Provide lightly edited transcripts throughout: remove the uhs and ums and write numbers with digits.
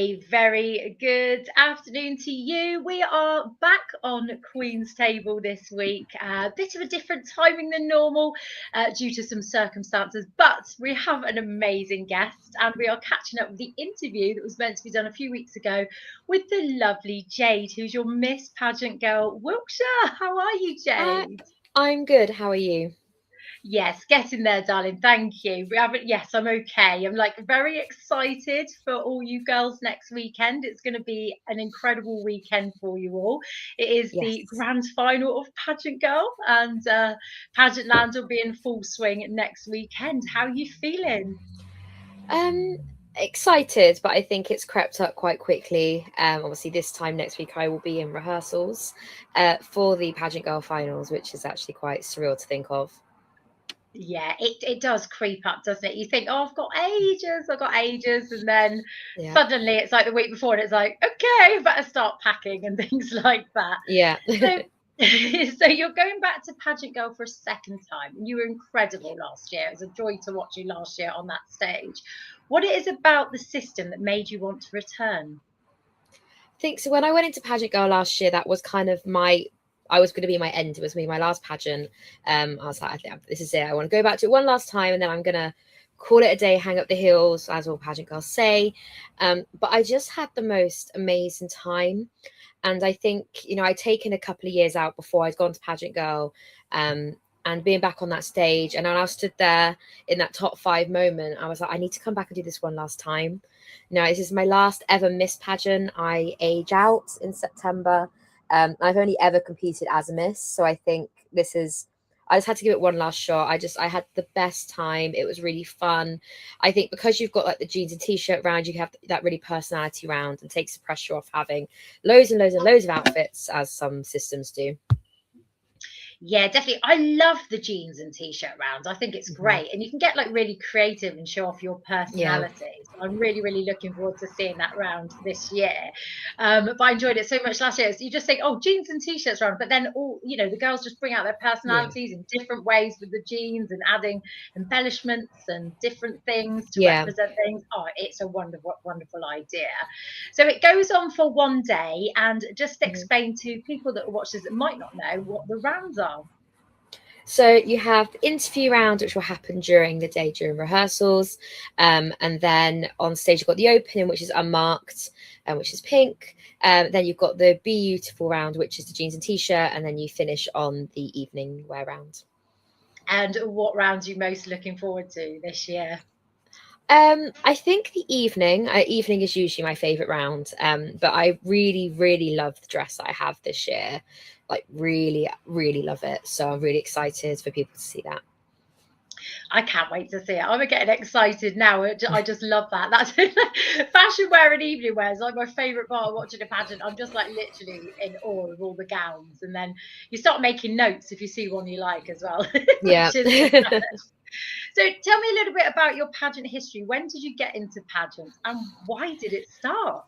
A very good afternoon to you. We are back on Queen's Table this week. A bit of a different timing than normal due to some circumstances, but we have an amazing guest and we are catching up with the interview that was meant to be done a few weeks ago with the lovely Jade, who's your Miss Pageant Girl Wiltshire. How are you, Jade? I'm good. How are you? Yes, get in there, darling. Thank you. We haven't. Yes, I'm okay. I'm like very excited for all you girls next weekend. It's going to be an incredible weekend for you all. It is the Yes. grand final of Pageant Girl, and Pageant Land will be in full swing next weekend. How are you feeling? Um, Excited, but I think it's crept up quite quickly. Obviously, this time next week I will be in rehearsals for the Pageant Girl finals, which is actually quite surreal to think of. Yeah, it does creep up, doesn't it? You think, oh, I've got ages, and then Yeah. suddenly it's like the week before, and it's like, okay, better start packing and things like that. Yeah. So, so you're going back to Pageant Girl for a second time. You were incredible last year. It was a joy to watch you last year on that stage. What it is about the system that made you want to return? Think so. When I went into Pageant Girl last year, that was kind of I was going to be my end. It was me, my last pageant. I was like, I think this is it. I want to go back to it one last time, and then I'm gonna call it a day, hang up the heels, as all pageant girls say. But I just had the most amazing time. And I think, I'd taken a couple of years out before I'd gone to Pageant Girl. And being back on that stage, and when I stood there in that top 5 moment, I was like, I need to come back and do this one last time. This is my last ever Miss pageant. I age out in September. I've only ever competed as a Miss, so I think I just had to give it one last shot. I had the best time. It was really fun. I think because you've got like the jeans and t-shirt round, you have that really personality round and takes the pressure off having loads and loads and loads of outfits, as some systems do. Yeah, definitely. I love the jeans and t-shirt rounds. I think it's Mhm. great. And you can get like really creative and show off your Yeah. personality. So I'm really, really looking forward to seeing that round this year. But I enjoyed it so much last year. So you just think, oh, jeans and t-shirts round, but then all, the girls just bring out their Yeah. personalities in different ways with the jeans and adding embellishments and different things to Yeah. represent things. Oh, it's a wonderful, wonderful idea. So it goes on for one day, and just Mhm. explain to people that watch this that might not know what the rounds are. So you have the interview round, which will happen during the day during rehearsals, and then on stage you've got the opening, which is unmarked, which is pink. Then you've got the beautiful round, which is the jeans and t-shirt, and then you finish on the evening wear round. And what rounds are you most looking forward to this year? I think the evening. Evening is usually my favourite round. But I really, really love the dress that I have this year. Like really, really love it. So I'm really excited for people to see that. I can't wait to see it. I'm getting excited now. I just love that. That's fashion wear and evening wear is like my favourite part of watching a pageant. I'm just like literally in awe of all the gowns. And then you start making notes if you see one you like as well, Yeah. which is fantastic. So tell me a little bit about your pageant history. When did you get into pageants and why did it start?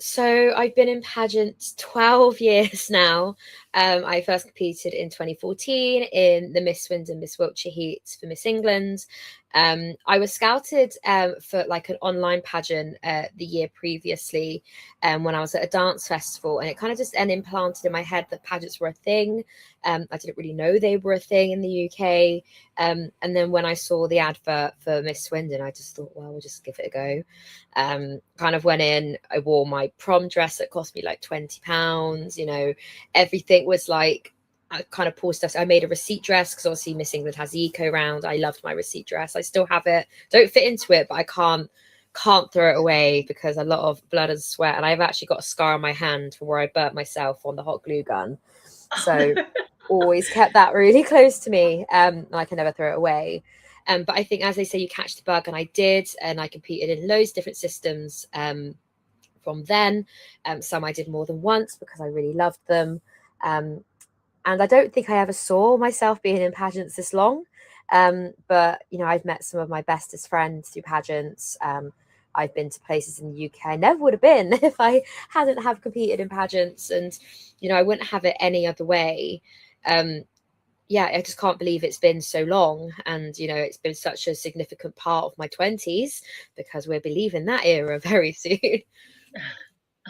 So I've been in pageants 12 years now. I first competed in 2014 in the Miss Swindon, Miss Wiltshire heats for Miss England. I was scouted for like an online pageant the year previously when I was at a dance festival, and it kind of just then implanted in my head that pageants were a thing. I didn't really know they were a thing in the UK. And then when I saw the advert for Miss Swindon, I just thought, well, we'll just give it a go. Kind of went in, I wore my prom dress that cost me like £20. Everything was like, I kind of pulled stuff. I made a receipt dress because obviously Miss England has the eco round. I loved my receipt dress. I still have it. Don't fit into it, but I can't throw it away because a lot of blood and sweat. And I've actually got a scar on my hand from where I burnt myself on the hot glue gun. So always kept that really close to me. And I can never throw it away. But I think, as they say, you catch the bug, and I did, and I competed in loads of different systems from then. Some I did more than once because I really loved them. And I don't think I ever saw myself being in pageants this long. But I've met some of my bestest friends through pageants. I've been to places in the UK I never would have been if I hadn't have competed in pageants, and I wouldn't have it any other way. Um, yeah, I just can't believe it's been so long. And, it's been such a significant part of my 20s, because we're leaving that era very soon.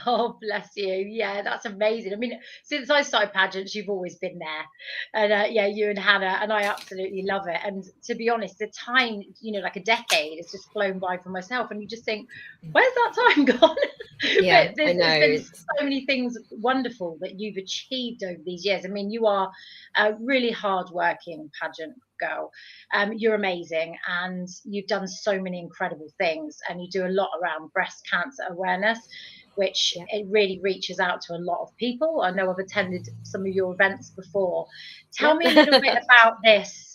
Oh, bless you. Yeah, that's amazing. I mean, since I started pageants, you've always been there. And yeah, you and Hannah, and I absolutely love it. And to be honest, the time, like a decade has just flown by for myself. And you just think, where's that time gone? Yeah, But I know. there's been so many things wonderful that you've achieved over these years. I mean, you are a really hardworking pageant girl. You're amazing, and you've done so many incredible things. And you do a lot around breast cancer awareness, which Yeah. it really reaches out to a lot of people. I know I've attended some of your events before. Tell Yeah. me a little bit about this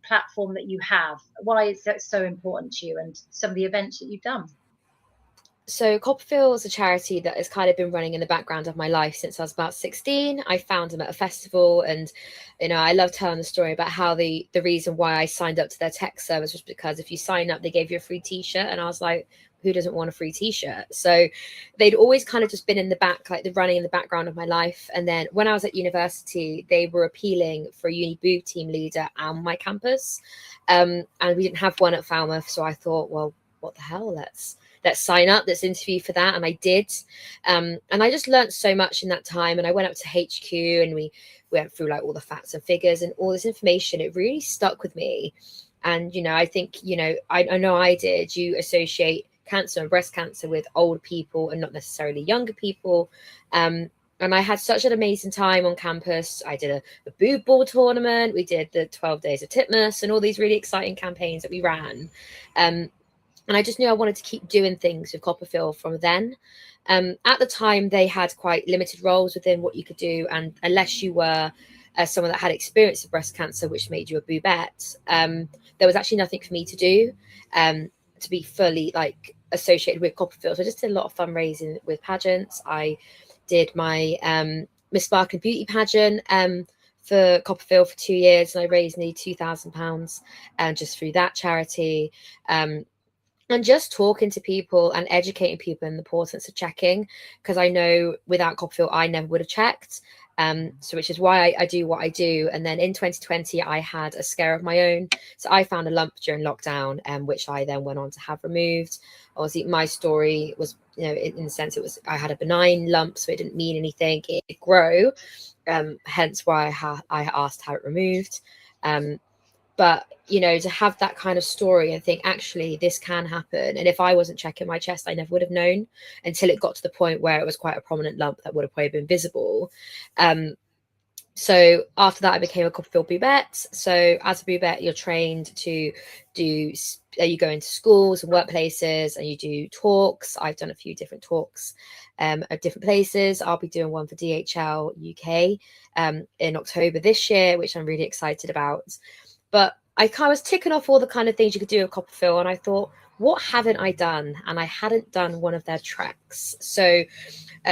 platform that you have. Why is that so important to you, and some of the events that you've done? So Copperfield is a charity that has kind of been running in the background of my life since I was about 16. I found them at a festival, and I love telling the story about how the reason why I signed up to their tech service was because if you sign up, they gave you a free t-shirt, and I was like, who doesn't want a free t-shirt? So they'd always kind of just been in the back, like the running in the background of my life. And then when I was at university, they were appealing for a uni boob team leader on my campus, and we didn't have one at Falmouth, so I thought, well, what the hell, let's sign up, let's interview for that. And I did. And I just learned so much in that time. And I went up to HQ, and we went through like all the facts and figures and all this information. It really stuck with me. And, I think, I know I did. You associate cancer and breast cancer with older people and not necessarily younger people. And I had such an amazing time on campus. I did a boob ball tournament. We did the 12 days of Titmus and all these really exciting campaigns that we ran. And I just knew I wanted to keep doing things with Copperfield from then. At the time, they had quite limited roles within what you could do. And unless you were someone that had experience of breast cancer, which made you a boobette, there was actually nothing for me to do to be fully like associated with Copperfield. So I just did a lot of fundraising with pageants. I did my Miss Sparkling Beauty pageant for Copperfield for 2 years, and I raised nearly £2,000 just through that charity. And just talking to people and educating people in the importance of checking, because I know without Copperfield, I never would have checked. So which is why I do what I do. And then in 2020, I had a scare of my own. So I found a lump during lockdown, which I then went on to have removed. Obviously, my story was, in the sense I had a benign lump, so it didn't mean anything. It did grow, hence why I asked to have it removed. But, to have that kind of story and think, actually, this can happen. And if I wasn't checking my chest, I never would have known until it got to the point where it was quite a prominent lump that would have probably been visible. So after that, I became a Copperfield boobette. So as a boobette, you're trained to you go into schools and workplaces and you do talks. I've done a few different talks at different places. I'll be doing one for DHL UK in October this year, which I'm really excited about. But I kind of was ticking off all the kind of things you could do with Copperfield, and I thought, what haven't I done? And I hadn't done one of their treks. So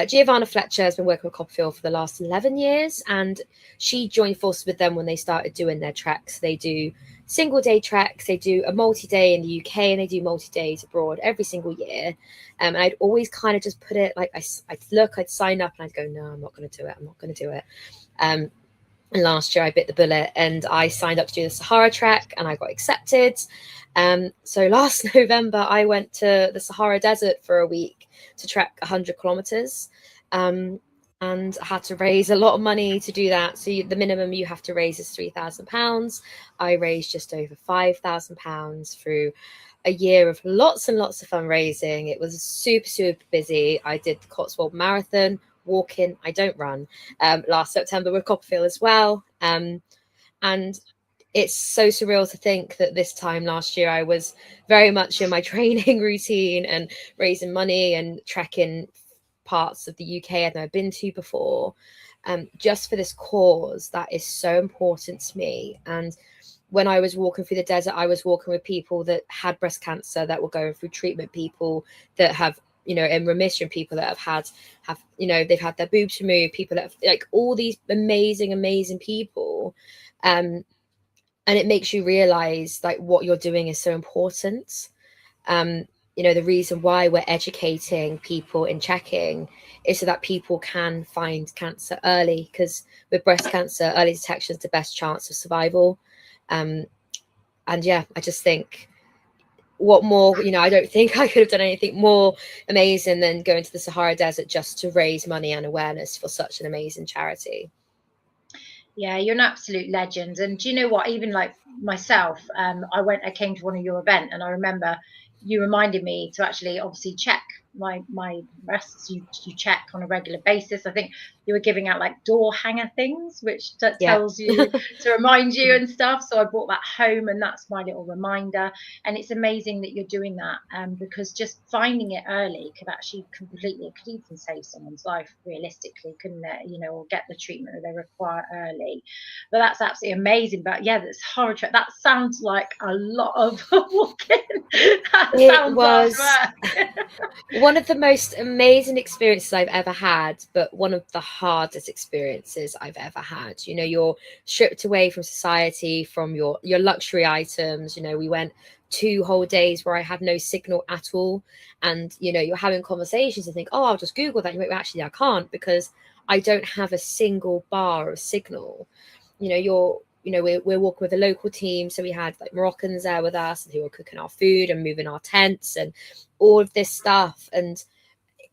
Giovanna Fletcher has been working with Copperfield for the last 11 years, and she joined forces with them when they started doing their treks. They do single day treks, they do a multi-day in the UK, and they do multi-days abroad every single year. And I'd always kind of just put it like, I'd sign up and I'd go, no, I'm not going to do it. I'm not going to do it. And last year I bit the bullet and I signed up to do the Sahara trek and I got accepted. So last November I went to the Sahara Desert for a week to trek 100 kilometers. And I had to raise a lot of money to do that. So the minimum you have to raise is £3,000. I raised just over £5,000 through a year of lots and lots of fundraising. It was super, super busy. I did the Cotswold Marathon, walking. I don't run. Last September with Copperfield as well. And it's so surreal to think that this time last year I was very much in my training routine and raising money and trekking parts of the UK I've never been to before, just for this cause that is so important to me. And when I was walking through the desert, I was walking with people that had breast cancer, that were going through treatment, people that have, in remission, people that have they've had their boobs removed, people that have, like, all these amazing people. And it makes you realize like what you're doing is so important. the reason why we're educating people in checking is so that people can find cancer early, because with breast cancer, early detection is the best chance of survival. And yeah, I just think, what more, I don't think I could have done anything more amazing than going to the Sahara Desert just to raise money and awareness for such an amazing charity. Yeah, you're an absolute legend. And do you know what? Even like myself, I came to one of your event, and I remember you reminded me to actually obviously check my breasts. You check on a regular basis. I think you were giving out like door hanger things, which Yeah. tells you to remind you and stuff. So I brought that home, and that's my little reminder. And it's amazing that you're doing that, because just finding it early could actually could even save someone's life realistically, couldn't it? Or get the treatment that they require early. But that's absolutely amazing. But yeah, this horror trip, that sounds like a lot of walking. That It sounds hard was work. one of the most amazing experiences I've ever had, but one of the hardest experiences I've ever had. You're stripped away from society, from your luxury items. We went 2 whole days where I had no signal at all. And, you're having conversations and think, oh, I'll just Google that. Actually, I can't, because I don't have a single bar of signal. We're walking with a local team. So we had like Moroccans there with us who were cooking our food and moving our tents and all of this stuff. And,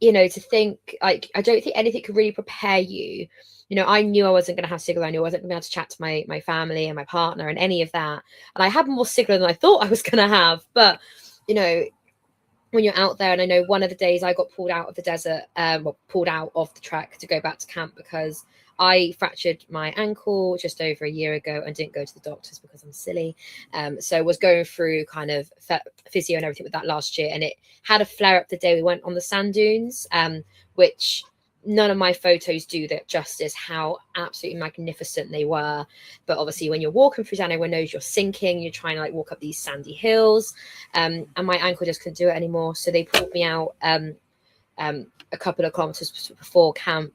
to think, like, I don't think anything could really prepare you. I knew I wasn't going to have signal. I knew I wasn't going to be able to chat to my family and my partner and any of that. And I had more signal than I thought I was going to have. But, when you're out there, and I know one of the days I got pulled out of the desert, pulled out of the trek to go back to camp because I fractured my ankle just over a year ago and didn't go to the doctors because I'm silly. So was going through kind of physio and everything with that last year, and it had a flare up the day we went on the sand dunes, which none of my photos do that justice, how absolutely magnificent they were. But obviously when you're walking through Dando, everyone knows you're sinking, you're trying to like walk up these sandy hills, and my ankle just couldn't do it anymore. So they pulled me out a couple of kilometers before camp.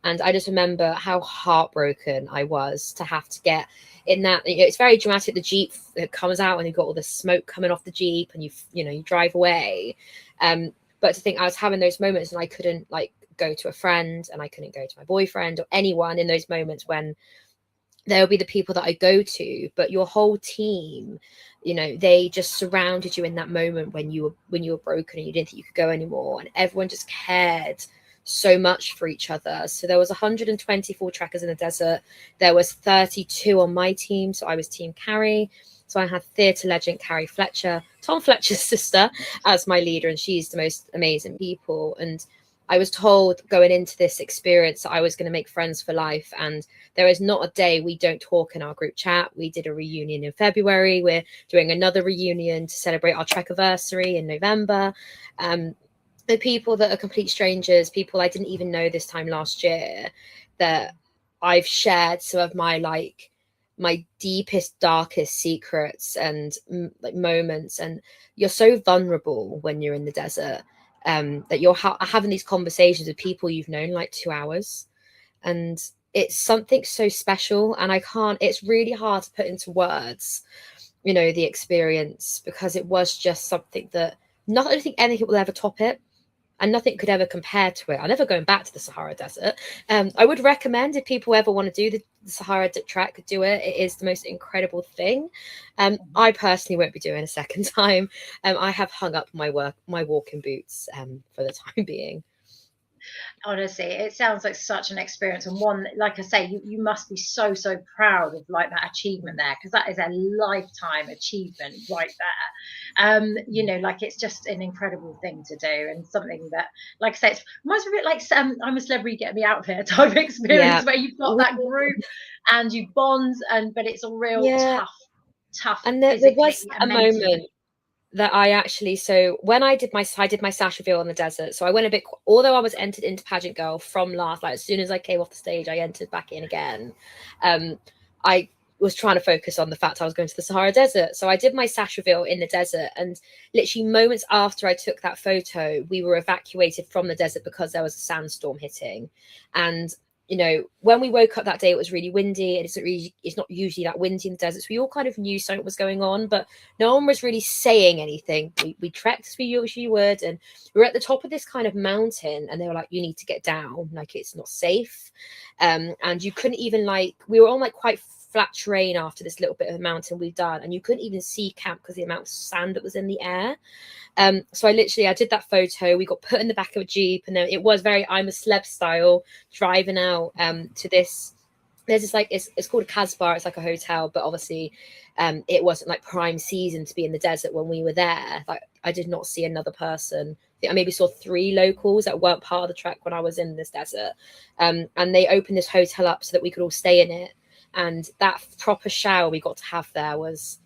And I just remember how heartbroken I was to have to get in that. It's very dramatic. The Jeep comes out and you've got all the smoke coming off the Jeep, and you drive away. But to think I was having those moments and I couldn't like go to a friend, and I couldn't go to my boyfriend or anyone in those moments when there'll be the people that I go to, but your whole team, they just surrounded you in that moment when you were broken and you didn't think you could go anymore, and everyone just cared so much for each other. So there was 124 trackers in the desert. There was 32 on my team. So I was team Carrie. So I had theatre legend Carrie Fletcher, Tom Fletcher's sister, as my leader, and she's the most amazing people. And I was told going into this experience that I was going to make friends for life. And there is not a day we don't talk in our group chat. We did a reunion in February. We're doing another reunion to celebrate our trek anniversary in November. The people that are complete strangers, people I didn't even know this time last year, that I've shared some of my deepest, darkest secrets and like moments. And you're so vulnerable when you're in the desert, that you're having these conversations with people you've known like 2 hours, and it's something so special. And it's really hard to put into words, the experience, because it was just something that I don't think anything will ever top it. And nothing could ever compare to it. I'm never going back to the Sahara Desert. I would recommend, if people ever want to do the Sahara trek, do it. It is the most incredible thing. I personally won't be doing a second time. I have hung up my walking boots for the time being. Honestly, it sounds like such an experience, and one, like I say, you must be so proud of like that achievement there, because that is a lifetime achievement right there. Like it's just an incredible thing to do, and something that, like I say, it reminds me a bit like I'm a Celebrity, Get Me Out of Here type experience, where you've got that group and you bond, but it's a real tough and there was a moment that I actually, so when I did my sash reveal on the desert, so I went a bit, although I was entered into Pageant Girl from last, like as soon as I came off the stage, I entered back in again. I was trying to focus on the fact I was going to the Sahara Desert. So I did my sash reveal in the desert, and literally moments after I took that photo, we were evacuated from the desert because there was a sandstorm hitting. And you know, when we woke up that day, it was really windy, and it's not usually that windy in the desert. So we all kind of knew something was going on, but no one was really saying anything. We trekked as we usually would, and we were at the top of this kind of mountain, and they were like, you need to get down, like it's not safe. And you couldn't even, like, we were on like quite flat terrain after this little bit of a mountain we've done, and you couldn't even see camp because the amount of sand that was in the air. So I did that photo. We got put in the back of a Jeep, and then it was very I'm a Celeb style, driving out to this. There's this, like, it's called a Casbah. It's like a hotel, but obviously it wasn't like prime season to be in the desert when we were there. Like, I did not see another person. I maybe saw 3 locals that weren't part of the trek when I was in this desert. And they opened this hotel up so that we could all stay in it. And that proper shower we got to have there was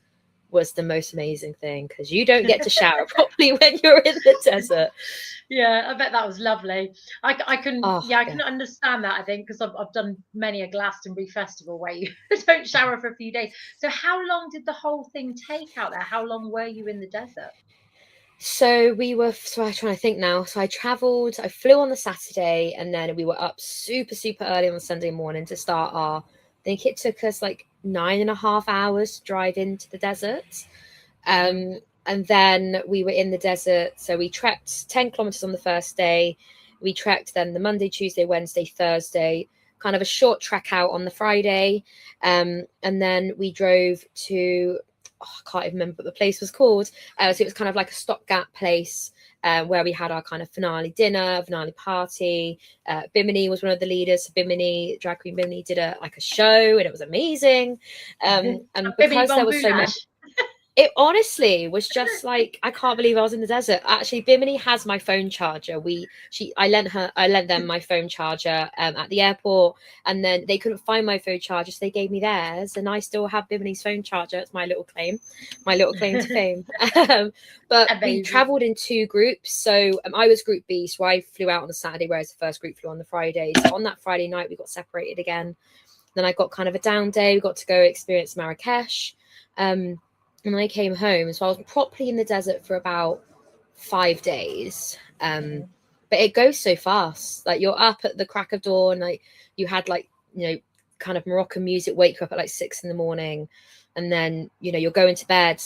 the most amazing thing, because you don't get to shower properly when you're in the desert. Yeah, I bet that was lovely. I can I can Yeah. understand that, I think, because I've done many a Glastonbury festival where you don't shower for a few days. So how long did the whole thing take out there? How long were you in the desert? So I'm trying to think now. So I flew on the Saturday, and then we were up super, super early on the Sunday morning to start I think it took us like 9.5 hours to drive into the desert. Mhm. And then we were in the desert. So we trekked 10 kilometers on the first day. We trekked then the Monday, Tuesday, Wednesday, Thursday, kind of a short trek out on the Friday. And then we drove to, I can't even remember what the place was called. So it was kind of like a stopgap place where we had our kind of finale dinner, finale party. Bimini was one of the leaders. So Bimini, drag queen Bimini, did a show, and it was amazing. And Bimini because there Bon was so much, Boulash. it honestly was just like, I can't believe I was in the desert. Actually, Bimini has my phone charger. I lent them my phone charger at the airport, and then they couldn't find my phone charger, so they gave me theirs, and I still have Bimini's phone charger. It's my little claim to fame. But we Amazing. traveled in 2 groups. So I was Group B, so I flew out on the Saturday, whereas the first group flew on the Friday. So on that Friday night, we got separated again. Then I got kind of a down day. We got to go experience Marrakesh. And I came home. So I was properly in the desert for about 5 days. But it goes so fast. Like, you're up at the crack of dawn. Like, you had, like, you know, kind of Moroccan music wake you up at like 6 in the morning. And then, you know, you're going to bed,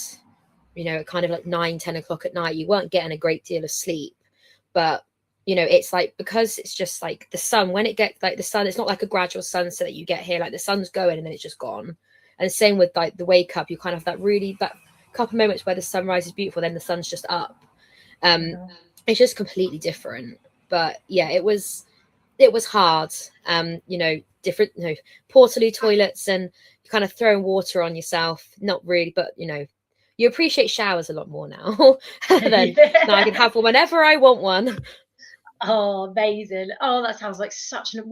you know, at kind of like 9, 10 o'clock at night. You weren't getting a great deal of sleep. But, you know, it's like, because it's just like the sun, when it gets like the sun, it's not like a gradual sunset that you get here. Like, the sun's going and then it's just gone. And same with like the wake up, you kind of that couple of moments where the sunrise is beautiful, then the sun's just up. It's just completely different. But yeah, it was hard. You know, different, you know, portaloo toilets, and kind of throwing water on yourself. Not really, but you know, you appreciate showers a lot more now. Then now I can have one whenever I want one. Oh, amazing. Oh, that sounds like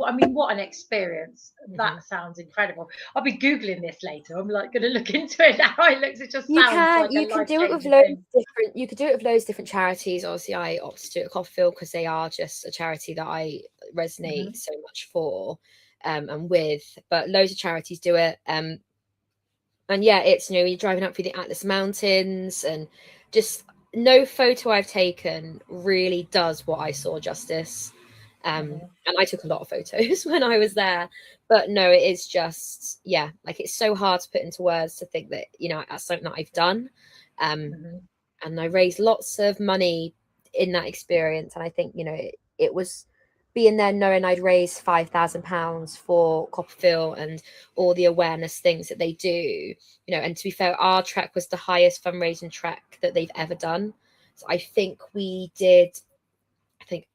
I mean, what an experience. Mhm. That sounds incredible. I'll be Googling this later. I'm like going to look into it now. It just You sounds can like a you can do it with life-changing loads thing. of different you could do it with loads of different charities. Obviously, I opted to do it at Coffield because they are just a charity that I resonate Mhm. so much for and with. But loads of charities do it. And yeah, it's, you know, you're driving up through the Atlas Mountains, and just no photo I've taken really does what I saw justice. Mhm. And I took a lot of photos when I was there, but no, it is just, yeah, like, it's so hard to put into words to think that, you know, that's something that I've done. Um, Mhm. and I raised lots of money in that experience. And I think, you know, it was being there knowing I'd raised £5,000 for Copperfield and all the awareness things that they do, you know. And to be fair, our trek was the highest fundraising trek that they've ever done. So I think we did, I think,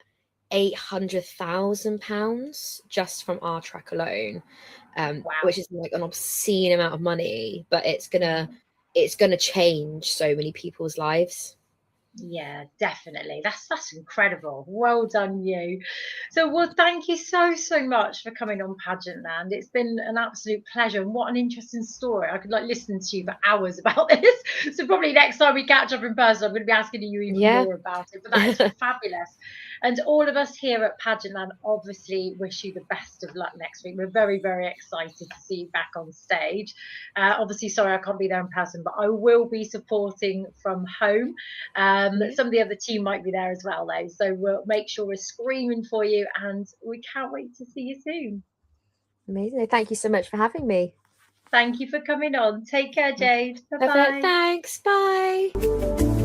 £800,000 just from our trek alone, Wow. which is like an obscene amount of money, but Mhm. it's gonna change so many people's lives. Yeah, definitely. That's incredible. Well done, you. So, well, thank you so much for coming on Pageant Land. It's been an absolute pleasure, and what an interesting story. I could like listen to you for hours about this. So probably next time we catch up in person, I'm going to be asking you even Yeah. more about it. But that is fabulous. And all of us here at Pageant Land obviously wish you the best of luck next week. We're very excited to see you back on stage. Obviously, sorry I can't be there in person, but I will be supporting from home. Yeah. Some of the other team might be there as well, though. So we'll make sure we're screaming for you, and we can't wait to see you soon. Amazing. Thank you so much for having me. Thank you for coming on. Take care, Jade. Perfect. Bye-bye. Thanks. Bye.